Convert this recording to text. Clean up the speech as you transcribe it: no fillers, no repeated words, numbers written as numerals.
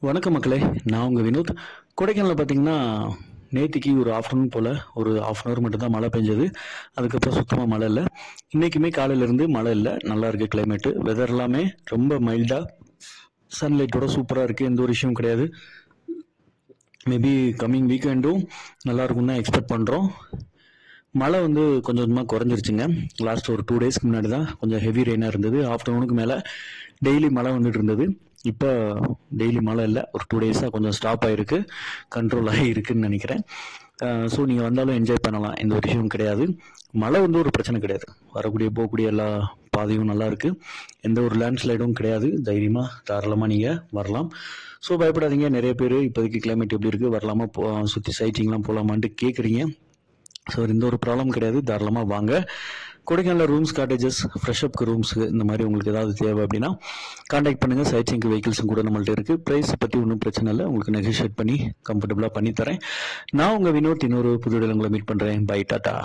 வணக்கம் மக்களே, நான் உங்கள் வினோத். கொடைக்கானலில் பார்த்தீங்கன்னா நேற்றுக்கு ஒரு ஆஃப்டர்நூன் போல் ஒரு ஆஃப் அன் ஹவர் மட்டும்தான் மழை பெஞ்சது. அதுக்கப்புறம் சுத்தமாக மழை இல்லை. இன்றைக்குமே காலையிலேருந்து மழை இல்லை. நல்லா இருக்குது கிளைமேட்டு. வெதர் எல்லாமே ரொம்ப மைல்டாக சன்லைட்டோட சூப்பராக இருக்குது. எந்த ஒரு விஷயமும் கிடையாது. மேபி கம்மிங் வீக்கெண்டும் நல்லாயிருக்கும் தான் எக்ஸ்பெக்ட் பண்ணுறோம். மழை கொஞ்சம் கொஞ்சமாக குறைஞ்சிருச்சுங்க. லாஸ்ட் ஒரு 2 டேஸ்க்கு முன்னாடி தான் கொஞ்சம் ஹெவி ரெயினாக இருந்தது. ஆஃப்டர்நூனுக்கு மேலே டெய்லி மழை வந்துட்டு இருந்தது. இப்போ டெய்லி மழை இல்லை. ஒரு 2 டேஸாக கொஞ்சம் ஸ்டாப் ஆகிருக்கு, கண்ட்ரோல் ஆகிருக்குன்னு நினைக்கிறேன். ஸோ நீங்கள் வந்தாலும் என்ஜாய் பண்ணலாம், எந்த ஒரு விஷயமும் கிடையாது. மழை ஒரு பிரச்சனை கிடையாது. வரக்கூடிய போகக்கூடிய எல்லா பாதையும் நல்லா இருக்குது. எந்த ஒரு லேண்ட்ஸ்லைடும் கிடையாது. தைரியமாக தாராளமாக நீங்கள் வரலாம். ஸோ பயப்படாதீங்க. நிறைய பேர் இப்போதைக்கு கிளைமேட் எப்படி இருக்குது, வரலாமா, சுற்றி சைட்டிங்லாம் போகலாமான்ட்டு கேட்குறீங்க. ஸோ எந்த ஒரு ப்ராப்ளம் கிடையாது. தாராளமாக வாங்க. கொடைக்கானலில் ரூம்ஸ், காட்டேஜஸ், ஃப்ரெஷ்அப்க்கு ரூம்ஸு இந்த மாதிரி உங்களுக்கு ஏதாவது தேவை அப்படின்னா கான்டாக்ட் பண்ணுங்கள். சைட்ஸிங்க்கு வெஹிக்கிள்ஸும் கூட நம்மள்ட்ட இருக்குது. ப்ரைஸ் பற்றி ஒன்றும் பிரச்சனை இல்லை. உங்களுக்கு நெகோஷியேட் பண்ணி கம்ஃபர்டபுளாக பண்ணித்தரேன். நான் உங்கள் வினோத். இன்னொரு புது இடங்களை மீட் பண்ணுறேன். Bye, tata.